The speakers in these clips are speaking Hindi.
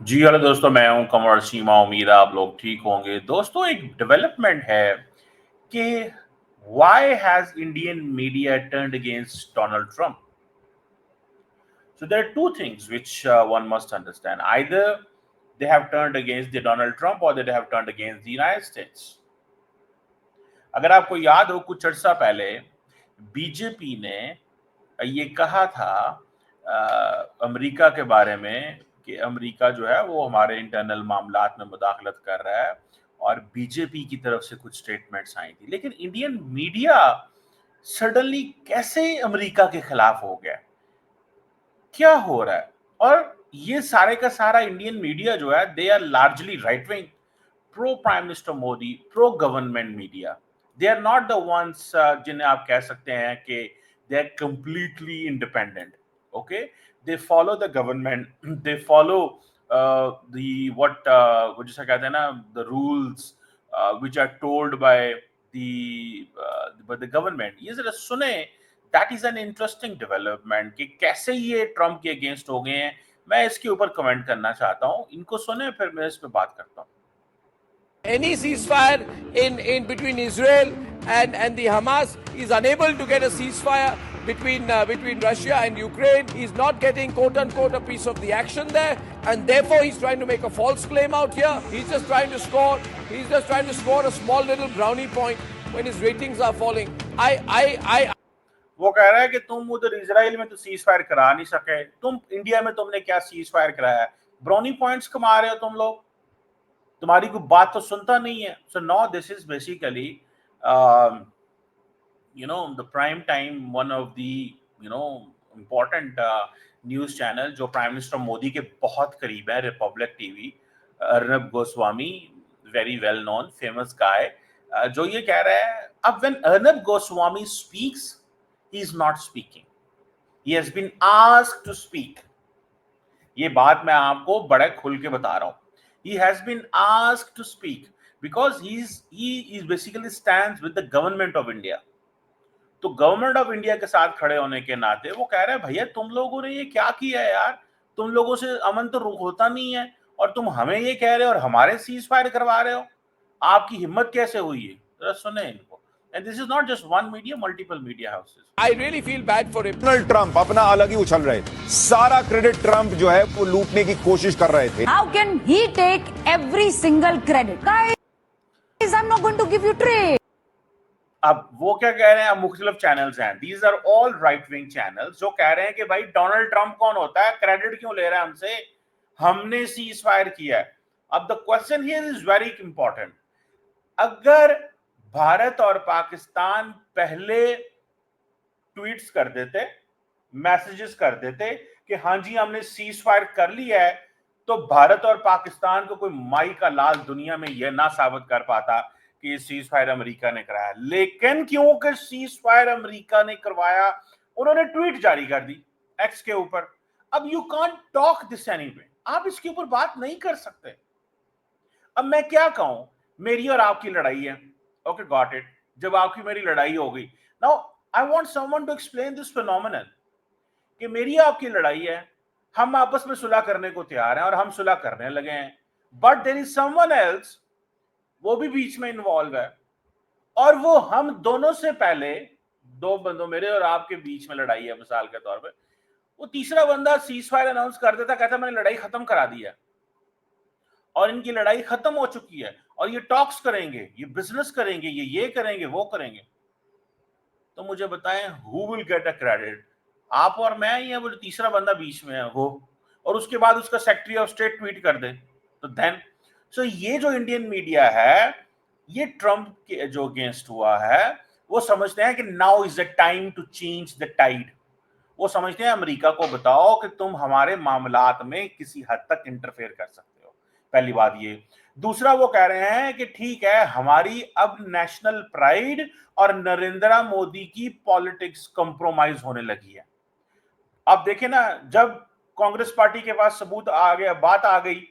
जी हेलो दोस्तों, मैं हूं कमर सीमा। उम्मीद है आप लोग ठीक होंगे। दोस्तों, एक डेवलपमेंट है कि why has Indian media turned against Donald Trump. So there are two things which one must understand. Either they have turned against the Donald Trump or they have turned against the United States. अगर आपको याद हो, कुछ अर्सा पहले बीजेपी ने ये कहा था अमेरिका के बारे में कि अमेरिका जो है वो हमारे इंटरनल मामलात में मुदाखलत कर रहा है, और बीजेपी की तरफ से कुछ स्टेटमेंट्स आई थी। लेकिन इंडियन मीडिया सडनली कैसे अमेरिका के खिलाफ हो गया, क्या हो रहा है? और ये सारे का सारा इंडियन मीडिया जो है, they are largely right wing, pro prime minister Modi, pro government media. They are not the ones जिन्हें आप कह सकते हैं कि they are completely independent. Okay, they follow the government, they follow the what वो जिसे कहते हैं ना, the rules which are told by the government। ये जरा सुने, that is an interesting development कि कैसे ये ट्रम्प के अगेंस्ट हो गए हैं। मैं इसके ऊपर कमेंट करना चाहता हूं, इनको सुने फिर मैं इस पे बात करता हूं। Any ceasefire in between Israel and the Hamas is unable to get a ceasefire between Russia and Ukraine. He's not getting quote unquote a piece of the action there, and therefore he's trying to make a false claim out here. He's just trying to score a small little brownie point when his ratings are falling. वो कह रहा है कि तुम उधर इजराइल में तो सीज फायर करा नहीं सके, तुम इंडिया में तुमने क्या सीज फायर कराया? ब्राउनी पॉइंट्स कमा रहे हो तुम लोग, तुम्हारी कोई बात तो सुनता नहीं है। So now this is basically the prime time, one of the important news channel जो प्राइम मिनिस्टर मोदी के बहुत करीब है, Republic TV. Arnab Goswami, very well known famous गाय, जो ये कह रहा है, अब when Arnab Goswami speaks, he is not speaking, he has been asked to speak। ये बात मैं आपको बड़े खुल के बता रहा हूं। he has been asked to speak because he is basically stands with the government of India। तो गवर्नमेंट ऑफ इंडिया के साथ खड़े होने के नाते वो कह रहे हैं, भैया तुम लोगों ने ये क्या किया है यार, तुम लोगों से अमन तो होता नहीं है, और तुम हमें ये कह रहे हो और हमारे सीज फायर करवा रहे हो, आपकी हिम्मत कैसे हुई है? जरा सुने इनको। And this is not just one media, multiple media houses. I really feel bad for him. Donald Trump अपना अलग ही उछल रहे, सारा क्रेडिट ट्रंप जो है वो लूटने की कोशिश कर रहे थे। How can he take every single credit? Guys, I'm not going to give you trade. अब वो क्या कह रहे हैं, अब मुख्तलिफ चैनल्स हैं, these are all right wing channels, जो कह रहे हैं कि भाई डोनाल्ड ट्रंप कौन होता है, क्रेडिट क्यों ले रहा है हमसे, हमने सीज फायर किया है। अब the question here is very important. अगर भारत और पाकिस्तान पहले ट्वीट्स कर देते, मैसेजेस कर देते कि हाँ जी हमने सीज फायर कर लिया है, तो भारत और पाकिस्तान को कोई माई का लाल दुनिया में यह ना साबित कर पाता कि ये सीज फायर अमेरिका ने कराया। लेकिन क्योंकि सीज फायर अमेरिका ने करवाया, उन्होंने ट्वीट जारी कर दी एक्स के ऊपर। अब you can't talk this anyway, आप इसके ऊपर बात नहीं कर सकते। अब मैं क्या कहूं, मेरी और आपकी लड़ाई है, ओके गॉट इट। जब आपकी मेरी लड़ाई हो गई, now I want someone to explain this phenomenon कि मेरी आपकी लड़ाई है, हम आपस में सुलह करने को तैयार हैं और हम सुलह करने लगे हैं, but there is someone else, वो भी बीच में इन्वॉल्व है, और वो हम दोनों से पहले, दो बंदों मेरे और आपके बीच में लड़ाई है मिसाल के तौर पे, वो तीसरा बंदा सीज फायर अनाउंस कर देता, कहता मैंने लड़ाई खत्म करा दी है और इनकी लड़ाई खत्म हो चुकी है और ये टॉक्स करेंगे, ये बिजनेस करेंगे, ये करेंगे, वो करेंगे। तो मुझे बताएं, who will get a credit, आप और मैं, या वो तीसरा बंदा बीच में है वो, और उसके बाद उसका सेक्रेटरी ऑफ स्टेट ट्वीट कर दे तो देन। सो ये जो इंडियन मीडिया है, ये ट्रंप के जो अगेंस्ट हुआ है, वो समझते हैं कि now is the time to change the tide. वो समझते हैं अमेरिका को बताओ कि तुम हमारे मामलात में किसी हद तक इंटरफेयर कर सकते हो, पहली बात ये। दूसरा, वो कह रहे हैं कि ठीक है, हमारी अब नेशनल प्राइड और नरेंद्र मोदी की पॉलिटिक्स कंप्रोमाइज होने लगी है। अब देखें ना, जब कांग्रेस पार्टी के पास सबूत आ गया, बात आ गई,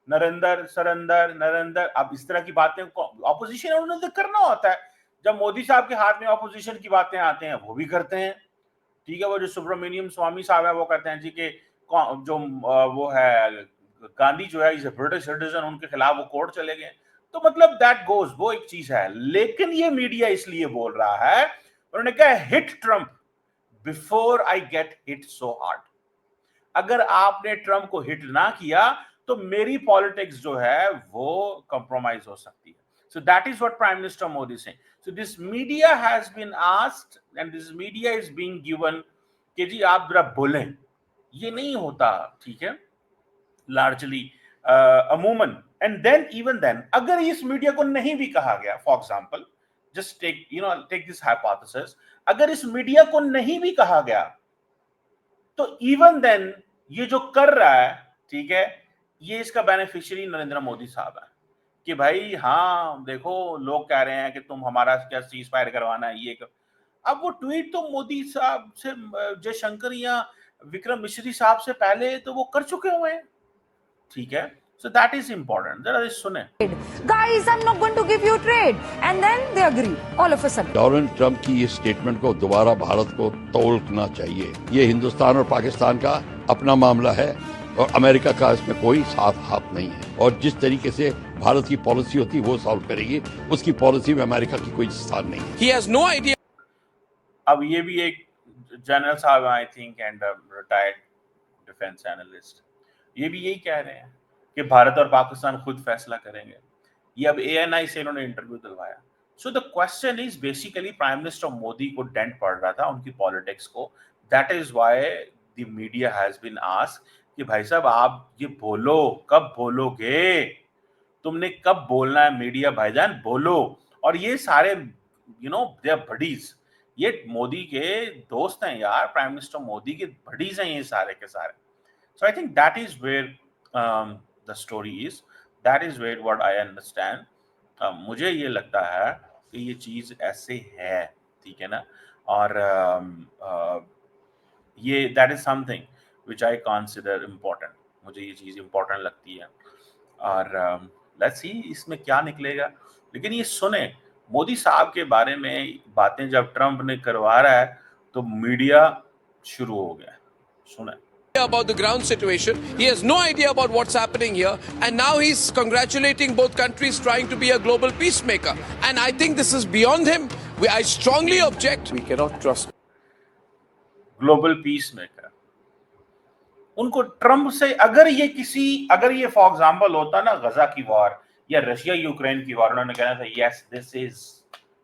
नरेंद्र सरेंद्र नरेंद्र, अब इस तरह की बातें ऑपोजिशन उन्होंने तो करना होता है। जब मोदी साहब के हाथ में ऑपोजिशन की बातें आते हैं, वो भी करते हैं। ठीक है, वो जो सुब्रमण्यम स्वामी साहब है, वो कहते हैं जी कि जो वो है गांधी जो है इज अ ब्रिटिश सिटीजन, उनके खिलाफ वो कोर्ट चले गए। तो मतलब दैट गोज, वो एक चीज है। लेकिन ये मीडिया इसलिए बोल रहा है, उन्होंने कहा hit Trump before I get hit so hard. अगर आपने ट्रम्प को हिट ना किया तो मेरी पॉलिटिक्स जो है वो कंप्रोमाइज हो सकती है। So that is what prime minister Modi से। So this media has been asked and this media is being given कि जी आप जरा बोलें। ये नहीं होता, ठीक है, लार्जली अमूमन। एंड देन इवन देन अगर इस मीडिया को नहीं भी कहा गया, for example just take this hypothesis, अगर इस मीडिया को नहीं भी कहा गया तो इवन देन ये जो कर रहा है, ठीक है, ये इसका बेनिफिशियरी नरेंद्र मोदी साहब है कि भाई हाँ देखो लोग कह रहे हैं कि तुम हमारा क्या सीज फायर करवाना है ये कर। अब वो ट्वीट तो मोदी साहब से, जयशंकर या विक्रम मिश्री साहब से पहले तो वो कर चुके हुए हैं, ठीक है। So that is important. जरा सुने। Guys, I'm not going to give you trade. And then they agree all of a sudden. Donald Trump की इस स्टेटमेंट को दोबारा भारत को तोड़ना चाहिए। ये हिंदुस्तान और पाकिस्तान का अपना मामला है और अमेरिका का इसमें कोई साथ हाथ नहीं है। और जिस तरीके से भारत की पॉलिसी होती है वो सॉल्व करेगी, उसकी पॉलिसी में अमेरिका की कोई स्थान नहीं है। He has no idea. अब ये भी एक जनरल साहब I think and retired defence analyst, ये भी यही कह रहे हैं कि भारत और पाकिस्तान खुद फैसला करेंगे। ये अब ANI से इन्होंने इंटरव्यू दिलवाया। So the question is basically prime minister Modi को डेंट पड़ रहा था उनकी पॉलिटिक्स को। That is why the media has been asked कि भाई साहब आप ये बोलो, कब बोलोगे, तुमने कब बोलना है मीडिया भाईजान, बोलो। और ये सारे दे आर बडीज, ये मोदी के दोस्त हैं यार, प्राइम मिनिस्टर मोदी के बडीज हैं ये सारे के सारे। So I think that is where the story is, that is where what I understand. मुझे ये लगता है कि ये चीज ऐसे है, ठीक है ना। और ये that is something which I consider important, मुझे ये चीज इम्पोर्टेंट लगती है। और लेट्स सी इसमें क्या निकलेगा। लेकिन ये सुने, मोदी साहब के बारे में बातें जब ट्रंप ने करवा रहा है तो मीडिया शुरू हो गया। सुने About the ground situation. He has no idea about what's happening here, and now he's congratulating both countries trying to be a global peacemaker. And I think this is beyond him. I strongly object. We cannot trust global peacemaker. उनको ट्रंप से अगर ये फॉर एग्जांपल होता ना गजा की वॉर या रशिया यूक्रेन की वॉर, उन्होंने कहना था yes this is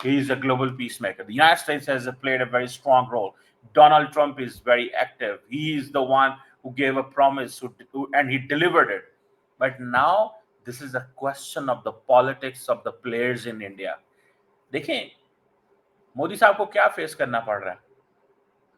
he is a global peacemaker, the United States has played a very strong role, Donald Trump is very active, he is the one who gave a promise and he delivered it. But now this is a question of the politics of the players in India. देखें मोदी साहब को क्या फेस करना पड़ रहा है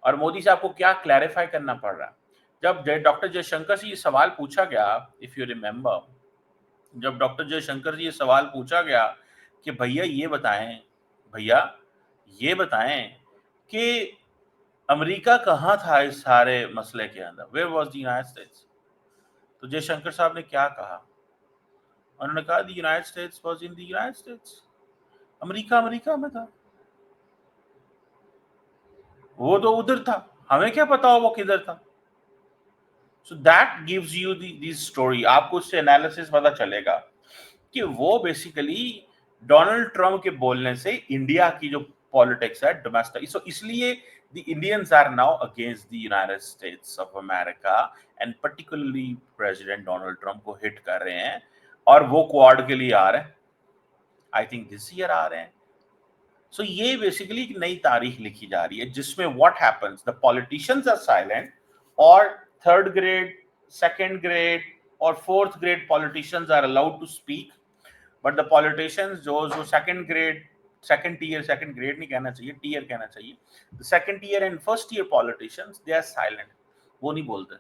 और मोदी साहब को क्या क्लैरिफाई करना पड़ रहा है। जब डॉक्टर जयशंकर से ये सवाल पूछा गया, इफ यू रिमेंबर, जब डॉक्टर जयशंकर से ये सवाल पूछा गया कि भैया ये बताएं कि अमेरिका कहाँ था इस सारे मसले के अंदर, where was the United States, तो जयशंकर साहब ने क्या कहा, उन्होंने कहा the United States was in the United States, America में था, वो तो उधर था, हमें क्या पता हो वो किधर था। So that gives you this story, आपको उससे एनालिसिस पता चलेगा कि वो बेसिकली डोनाल्ड ट्रंप के बोलने से इंडिया की जो पॉलिटिक्स है डोमेस्टिक, सो इसलिए the Indians are now against the United States of America and particularly President Donald Trump को हिट कर रहे हैं और वो क्वाड के लिए आ रहे हैं, आई थिंक दिस ईयर आ रहे हैं। सो ये बेसिकली एक नई तारीख लिखी जा रही है जिसमें what happens, the politicians are silent और थर्ड ग्रेड, सेकंड ग्रेड और fourth grade politicians are allowed to speak, but the politicians जो second grade, second tier, second grade नहीं कहना चाहिए, टीयर कहना चाहिए, the second tier and first tier politicians they are silent, वो नहीं बोलते।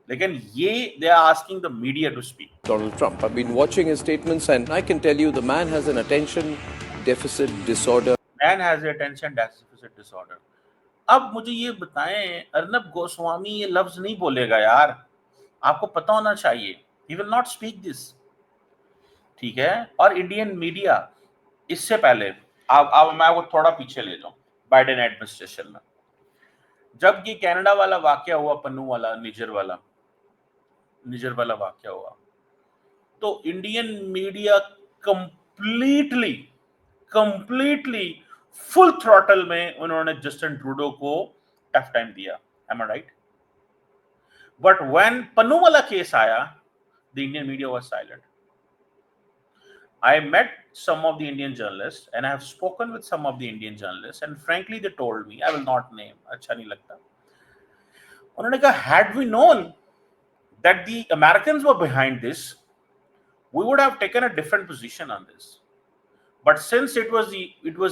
लेकिन ये they are asking the media to speak. Donald Trump. I've been watching his statements and I can tell you the man has an attention deficit disorder. Man has attention deficit disorder. अब मुझे ये बताएं, अर्नब गोस्वामी ये लफ्ज नहीं बोलेगा यार, आपको पता होना चाहिए, he will not speak this, ठीक है। और इंडियन मीडिया इससे पहले, अब मैं वो थोड़ा पीछे ले जाऊं, बाइडेन एडमिनिस्ट्रेशन में जब ये कनाडा वाला वाकया हुआ, पन्नू वाला, निजर वाला, निजर वाला वाक्य हुआ, तो Indian media completely full throttle में उन्होंने जस्टिन ट्रूडो को टफ टाइम दिया. Am I right? But when Pannu wala case आया, the Indian media was silent. I met some of the Indian journalists and I have spoken with some of the Indian journalists, and frankly they told me, I will not name, अच्छा नहीं लगता, उन्होंने कहा, had we known that the Americans were behind this, we would have taken a different position on this. But since it was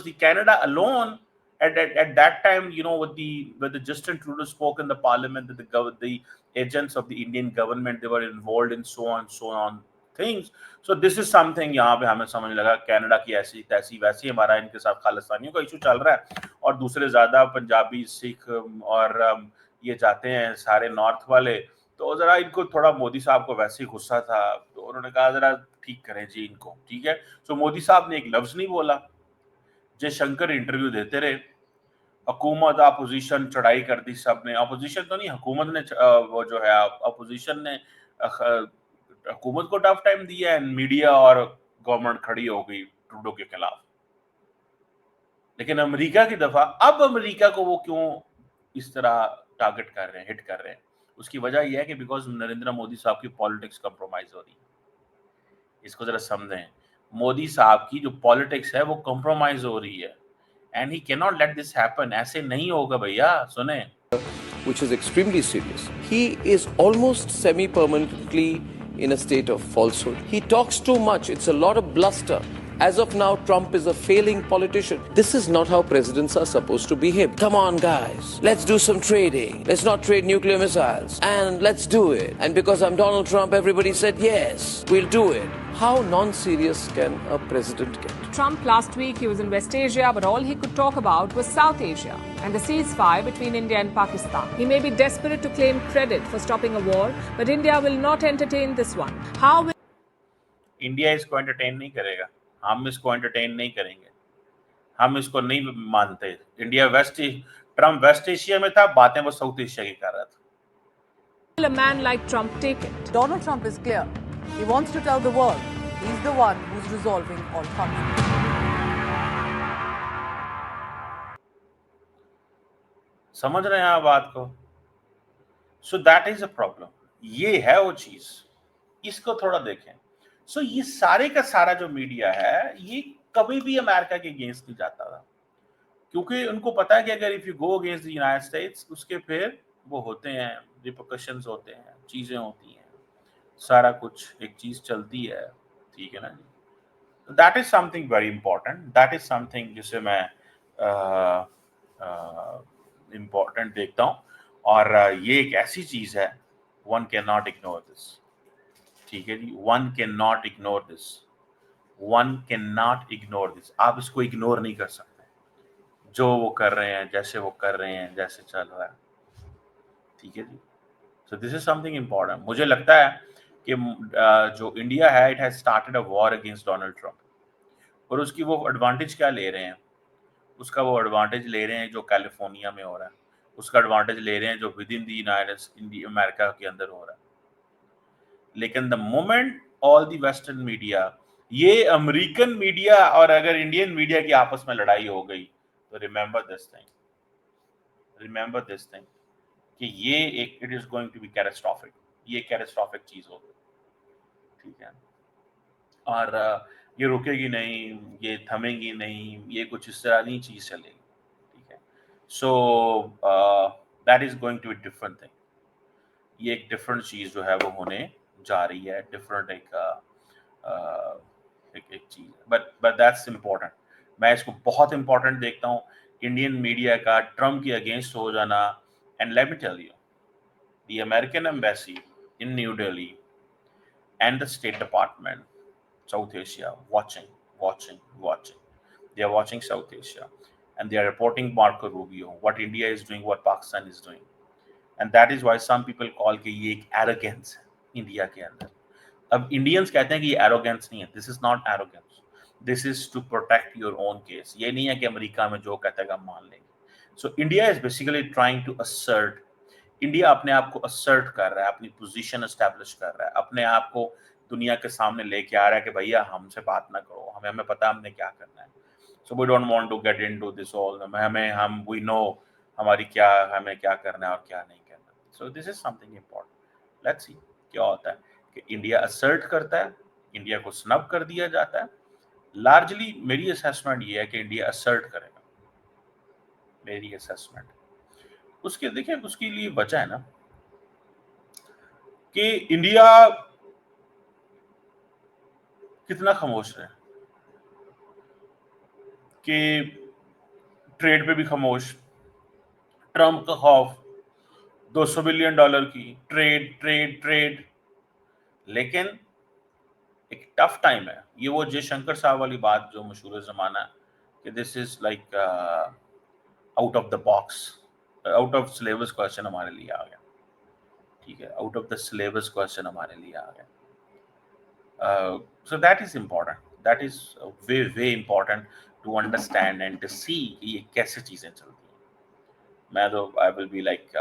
the Canada alone at that time, you know, with the Justin Trudeau spoke in the parliament, that the agents of the Indian government, they were involved in so on things. So this is something यहाँ पे हमें समझ लगा कनाडा की ऐसी तैसी वैसी हमारा इनके साथ खालिस्तानियों का इशू चल रहा है, और दूसरे ज्यादा पंजाबी सिख और ये जाते हैं सारे नॉर्थ वाले, तो जरा इनको थोड़ा मोदी साहब को वैसे ही गुस्सा था, तो उन्होंने कहा जरा ठीक करें जी इनको, ठीक है. सो मोदी साहब ने एक लफ्ज नहीं बोला. जयशंकर इंटरव्यू देते रहे, हुकूमत अपोजिशन चढ़ाई कर दी, सब ने, अपोजिशन तो नहीं, हुकूमत ने वो जो है अपोजिशन ने हुकूमत को टफ टाइम दिया, एंड मीडिया और गवर्नमेंट खड़ी हो गई ट्रूडो के खिलाफ. लेकिन अमेरिका की दफा, अब अमेरिका को वो क्यों इस तरह टारगेट कर रहे हैं, हिट कर रहे हैं, उसकी वजह यह है कि बिकॉज नरेंद्र मोदी साहब की पॉलिटिक्स कंप्रोमाइज हो रही है. इसको जरा समझें, मोदी साहब की जो पॉलिटिक्स है वो कंप्रोमाइज हो रही है, and he can not let this happen. ऐसे नहीं होगा भैया. सुने, which is extremely serious. He is almost semi-permanently in a state of falsehood. He talks too much. It's a lot of bluster. As of now, Trump is a failing politician. This is not how presidents are supposed to behave. Come on, guys. Let's do some trading. Let's not trade nuclear missiles. And let's do it. And because I'm Donald Trump, everybody said, yes, we'll do it. How non-serious can a president get? Trump last week, he was in West Asia, but all he could talk about was South Asia and the ceasefire between India and Pakistan. He may be desperate to claim credit for stopping a war, but India will not entertain this one. How will India इसको एंटरटेन नहीं करेगा. हम इसको एंटरटेन नहीं करेंगे. हम इसको नहीं मानते. इंडिया ट्रम्प वेस्ट एशिया में था, बातें वो साउथ एशिया की कर रहा था. a man like Trump take it? Donald Trump is clear. He wants to tell the world he's the one who's resolving all conflicts. समझ रहे हैं आप बात को? सो दैट इज अ प्रॉब्लम. ये है वो चीज, इसको थोड़ा देखें. सो ये सारे का सारा जो मीडिया है, ये कभी भी अमेरिका के अगेंस्ट नहीं जाता था, क्योंकि उनको पता है कि अगर if you go against the United states, उसके फिर वो होते हैं, रिपरकशंस होते हैं, चीजें होती हैं, सारा कुछ एक चीज चलती है. ठीक है ना जी. That is something very important. That is something जिसे मैं इंपॉर्टेंट देखता हूँ, और ये एक ऐसी चीज है, one can not ignore this. ठीक है जी, one can not ignore this. One can not ignore this. आप इसको इग्नोर नहीं कर सकते, जो वो कर रहे हैं, जैसे वो कर रहे हैं, जैसे चल रहा है. ठीक है जी. So this is something important. मुझे लगता है कि जो इंडिया है, it has started a war against Donald Trump, और उसकी वो एडवांटेज क्या ले रहे हैं? उसका वो एडवांटेज ले रहे हैं जो कैलिफोर्निया में हो रहा है, उसका एडवांटेज ले रहे हैं जो विद इन द अमेरिका के अंदर हो रहा है. लेकिन the moment all the western media, ये अमेरिकन मीडिया और अगर इंडियन मीडिया की आपस में लड़ाई हो गई, तो रिमेंबर दिस थिंग कि ये एक, it is going to be catastrophic. ये कैटास्ट्रोफिक चीज होगी. ठीक है. और ये रुकेगी नहीं, ये थमेगी नहीं, ये कुछ इस तरह नहीं चीज चलेगी. ठीक है. So that is going to be different thing. ये एक डिफरेंट चीज जो है वो होने जा रही है, डिफरेंट एक चीज. But that's important. मैं इसको बहुत इंपॉर्टेंट देखता हूँ, इंडियन मीडिया का ट्रम्प के अगेंस्ट हो जाना. And let me tell you, the American embassy in New Delhi and the State Department, South Asia, watching. They are watching South Asia, and they are reporting Marco Rubio, what India is doing, what Pakistan is doing. And that is why some people call कि ये एक arrogance है इंडिया के अंदर. अब Indians कहते हैं कि ये arrogance नहीं है. This is not arrogance. This is to protect your own case. ये नहीं है कि अमेरिका में जो कहता है हम मान लेंगे. So India is basically trying to assert India अपने आप को असर्ट कर रहा है, अपनी पोजीशन एस्टैब्लिश कर रहा है, अपने आप को दुनिया के सामने लेके आ रहा है कि भैया हमसे बात ना करो, हमें पता है हमने क्या करना है। So we don't want to get into this all, हम वी नो हमें क्या करना है और क्या नहीं करना। So this is something important. Let's see क्या होता है कि इंडिया असर्ट करता है, इंडिया को स्नब कर दिया जाता है। लार्जली मेरी असेसमेंट ये है कि इंडिया असर्ट करेगा, मेरी असेसमेंट। उसके देखिए उसके लिए वजह है ना कि इंडिया कितना खामोश है, कि ट्रेड पे भी खामोश, ट्रम्प का खौफ, $200 बिलियन की ट्रेड ट्रेड ट्रेड, लेकिन एक टफ टाइम है। ये वो जयशंकर साहब वाली बात जो मशहूर जमाना है कि this is like out of the box, out of syllabus question हमारे लिए आ गया, ठीक है, out of the syllabus question हमारे लिए आ गया। So that is important, that is way important to understand and to see कि ये कैसे चीजें चलती हैं। मैं तो I will be like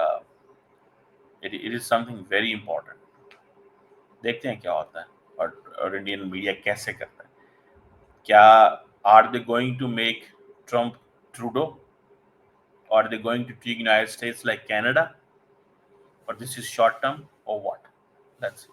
it is something very important। देखते हैं क्या होता है और इंडियन मीडिया कैसे करता है। क्या are they going to make Trump Trudeau, or are they going to treat United States like Canada, or this is short term or what? That's it।